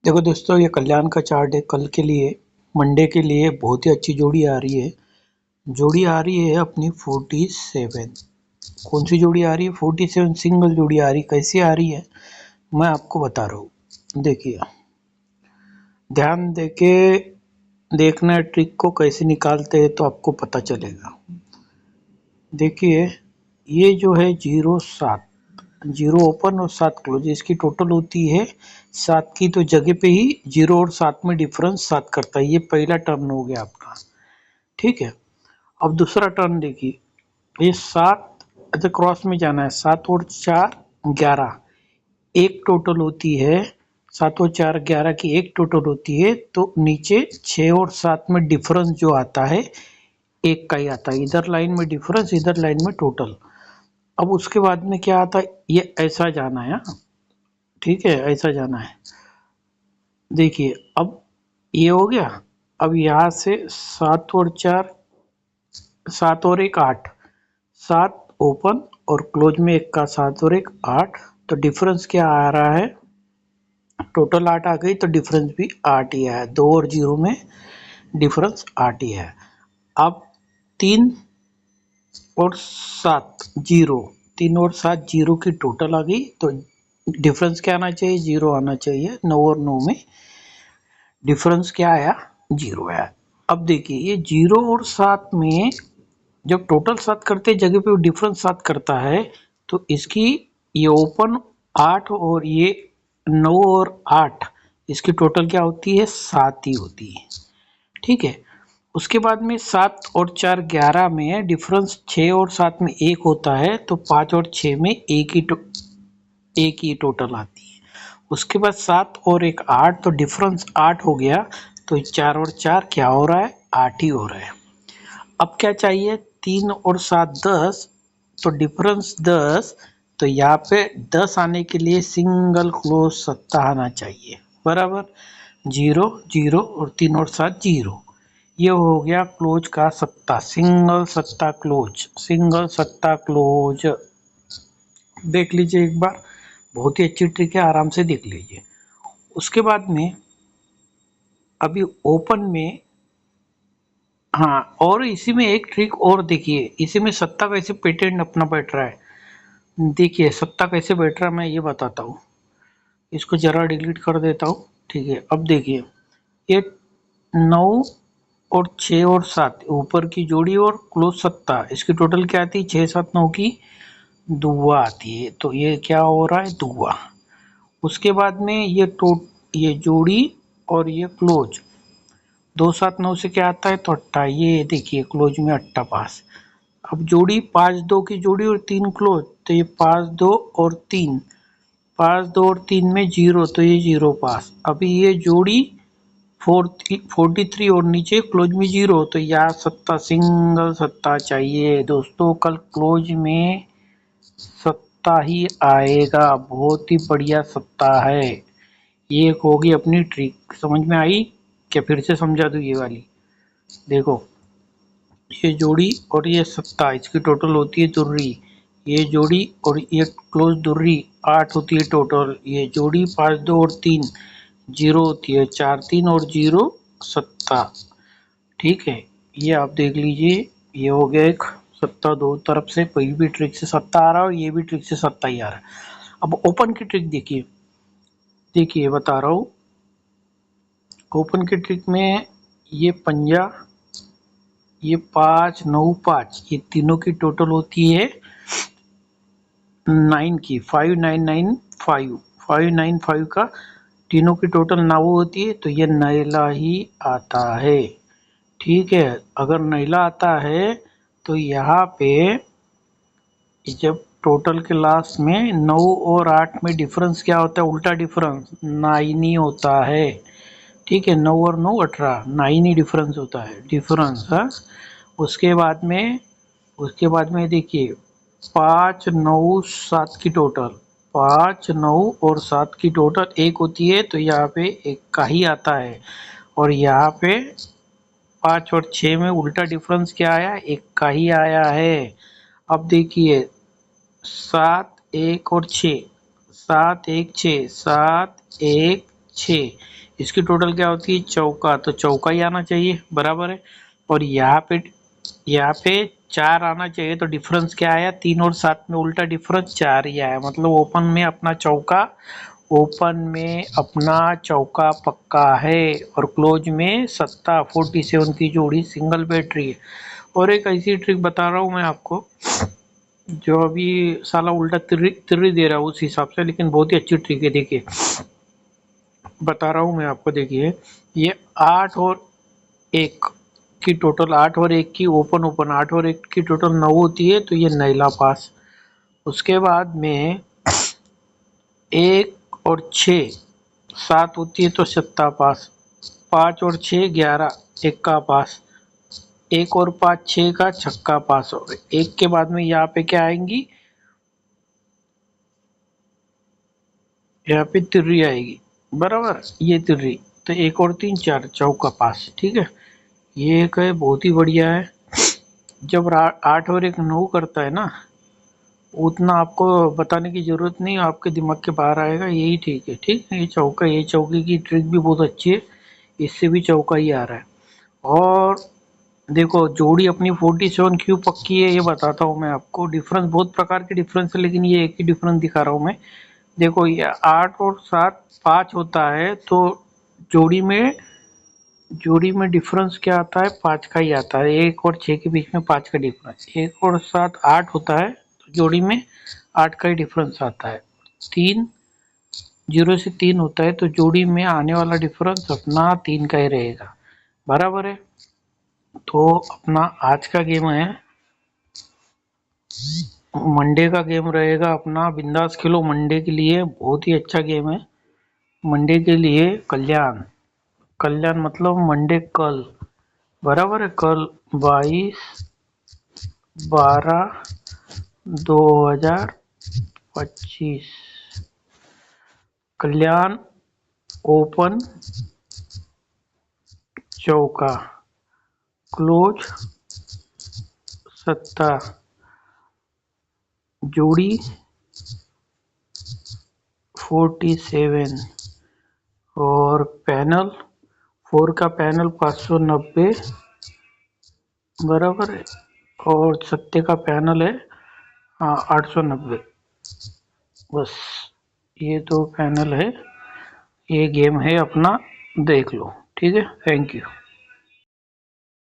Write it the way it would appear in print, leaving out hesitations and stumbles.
देखो दोस्तों, ये कल्याण का चार्ट है। कल के लिए, मंडे के लिए बहुत ही अच्छी जोड़ी आ रही है। जोड़ी आ रही है अपनी 47। कौन सी जोड़ी आ रही है? 47 सिंगल जोड़ी आ रही। कैसी आ रही है मैं आपको बता रहा हूँ। देखिए, ध्यान देके देखना है ट्रिक को कैसे निकालते हैं तो आपको पता चलेगा। देखिए, ये जो है 07, 0 ओपन और 7 क्लोज, इसकी टोटल होती है 7 की। तो जगह पे ही 0 और 7 में डिफरेंस 7 करता है। ये पहला टर्न हो गया आपका, ठीक है। अब दूसरा टर्न देखिए, ये 7 अच्छा क्रॉस में जाना है। 7 और 4 11, एक टोटल होती है। 7 और 4 11 की एक टोटल होती है। तो नीचे 6 और 7 में डिफरेंस जो आता है एक का ही आता है। इधर लाइन में डिफरेंस, इधर लाइन में टोटल। अब उसके बाद में क्या आता है, ये ऐसा जाना है, ठीक है, ऐसा जाना है। देखिए, अब ये हो गया। अब यहाँ से 7 और 4, 7 और 1 8, 7 ओपन और क्लोज में एक का 7 और 1 8। तो डिफरेंस क्या आ रहा है? टोटल 8 आ गई तो डिफरेंस भी 8 ही है। 2 और 0 में डिफरेंस 8 ही है। अब 3 और 7 0, 3 और 7 0 की टोटल आ गई। तो डिफरेंस क्या आना चाहिए? 0 आना चाहिए। 9 और 9 में डिफरेंस क्या आया? 0 आया। अब देखिए, ये 0 और 7 में जब टोटल 7 करते जगह पे डिफरेंस 7 करता है तो इसकी ये ओपन 8 और ये 9 और 8, इसकी टोटल क्या होती है? 7 ही होती है, ठीक है। उसके बाद में 7 और 4 11 में डिफरेंस 6 और 7 में 1 होता है। तो 5 और 6 में एक ही टोटल आती है। उसके बाद 7 और 1 8, तो डिफरेंस 8 हो गया। तो 4 और 4 क्या हो रहा है? 8 ही हो रहा है। अब क्या चाहिए? 3 और 7 10, तो डिफरेंस 10। तो यहाँ पे 10 आने के लिए सिंगल क्लोज सत्ता आना चाहिए, बराबर। 0 0 और 3 और 7 0। ये हो गया क्लोज का सत्ता, सिंगल सत्ता क्लोज, सिंगल सत्ता क्लोज। देख लीजिए एक बार, बहुत ही अच्छी ट्रिक है, आराम से देख लीजिए। उसके बाद में अभी ओपन में, हाँ, और इसी में एक ट्रिक और देखिए, इसी में सत्ता कैसे पैटर्न अपना बैठ रहा है। देखिए सत्ता कैसे बैठ रहा है, मैं ये बताता हूँ। इसको जरा डिलीट कर देता हूँ, ठीक है। अब देखिए, ये 9 और 6 और 7 ऊपर की जोड़ी और क्लोज सत्ता, इसकी टोटल क्या आती है? 6 7 9 की दुआ आती है। तो ये क्या हो रहा है? दुआ। उसके बाद में ये जोड़ी और ये क्लोज, 2 7 9 से क्या आता है? तो अट्ठा। ये देखिए क्लोज में अट्ठा पास। अब जोड़ी 5 2 की जोड़ी और 3 क्लोज, तो ये 5 2 और 3, 5 2 और 3 में 0, तो ये 0 पास। अभी ये जोड़ी 43 और नीचे क्लोज में 0, तो यहाँ सत्ता, सिंगल सत्ता चाहिए दोस्तों। कल क्लोज में सत्ता ही आएगा, बहुत ही बढ़िया सत्ता है। ये एक होगी अपनी ट्रिक, समझ में आई क्या? फिर से समझा दूं ये वाली। देखो, ये जोड़ी और ये सत्ता, इसकी टोटल होती है तुर्री। ये जोड़ी और ये क्लोज दुर्री 8 होती है टोटल। ये जोड़ी 5 2 और 3 0 होती है। 4 3 और 0 सत्ता, ठीक है। ये आप देख लीजिए, ये हो गया एक सत्ता। दो तरफ से कोई भी ट्रिक से सत्ता आ रहा है और ये भी ट्रिक से सत्ता ही आ रहा है। अब ओपन की ट्रिक देखिए, देखिए बता रहा हूँ। ओपन की ट्रिक में ये पंजा, ये 5 9 5, ये तीनों की टोटल होती है 9 की। 5 9 9 5, 5 9 5 का तीनों की टोटल 9 होती है। तो ये नैला ही आता है, ठीक है। अगर नैला आता है तो यहाँ पे जब टोटल के लास्ट में 9 और 8 में डिफरेंस क्या होता है? उल्टा डिफरेंस 9 ही होता है, ठीक है। 9 और 9 18, 9 ही डिफरेंस होता है, डिफरेंस, हाँ। उसके बाद में देखिए, 5 9 7 की टोटल, 5 9 और 7 की टोटल एक होती है। तो यहाँ पे एक का ही आता है। और यहाँ पे 5 और 6 में उल्टा डिफरेंस क्या आया? एक का ही आया है। अब देखिए, 7 1 और 6, 7 1 6, 7 1 6, इसकी टोटल क्या होती है चौका, तो चौका ही आना चाहिए बराबर है। और यहाँ पे 4 आना चाहिए, तो डिफरेंस क्या आया 3 और 7 में उल्टा डिफरेंस 4 ही आया, मतलब ओपन में अपना चौका पक्का है। और क्लोज में सत्ता 47 की जोड़ी सिंगल बैटरी है। और एक ऐसी ट्रिक बता रहा हूँ मैं आपको, जो अभी साला उल्टा तिर्री दे रहा है उस हिसाब से, लेकिन बहुत ही अच्छी ट्रिक है। देखिए बता रहा हूँ मैं आपको, देखिए ये 8 और 1 की टोटल, 8 और 1 की ओपन 8 और 1 की टोटल 9 होती है, तो ये नैला पास। उसके बाद में 1 और 6 7 होती है, तो सत्ता पास। 5 और 6 11 एक्का पास। 1 और 5 6 का छक्का पास। और 1 के बाद में यहाँ पे क्या आएंगी, यहाँ पे तिर्री आएगी बराबर, ये तिर्री, तो 1 और 3 4 चौका पास। ठीक है, ये एक है बहुत ही बढ़िया है। जब 8 और 1 9 करता है ना, उतना आपको बताने की जरूरत नहीं, आपके दिमाग के बाहर आएगा, यही ठीक है। ठीक है, ये चौका, ये चौके की ट्रिक भी बहुत अच्छी है, इससे भी चौका ही आ रहा है। और देखो जोड़ी अपनी 47 क्यों पक्की है ये बताता हूँ मैं आपको। डिफरेंस बहुत प्रकार के डिफरेंस है, लेकिन ये एक ही डिफरेंस दिखा रहा हूँ मैं। देखो ये 8 और 7 5 होता है, तो जोड़ी में डिफरेंस क्या आता है 5 का ही आता है। 1 और 6 के बीच में 5 का डिफरेंस। 1 और 7 8 होता है, तो जोड़ी में 8 का ही डिफरेंस आता है। 3 0 से 3 होता है, तो जोड़ी में आने वाला डिफरेंस अपना 3 का ही रहेगा बराबर है। तो अपना आज का गेम है, मंडे का गेम रहेगा अपना। बिंदास खेलो, मंडे के लिए बहुत ही अच्छा गेम है। मंडे के लिए कल्याण मतलब मंडे कल बराबर है। कल 22/12/2025 कल्याण ओपन चौका, क्लोज सत्ता, जोड़ी 47 और पैनल 4 का पैनल 590 बराबर है। और सत्ते का पैनल है 890। बस ये दो पैनल है, ये गेम है अपना, देख लो। ठीक है, थैंक यू।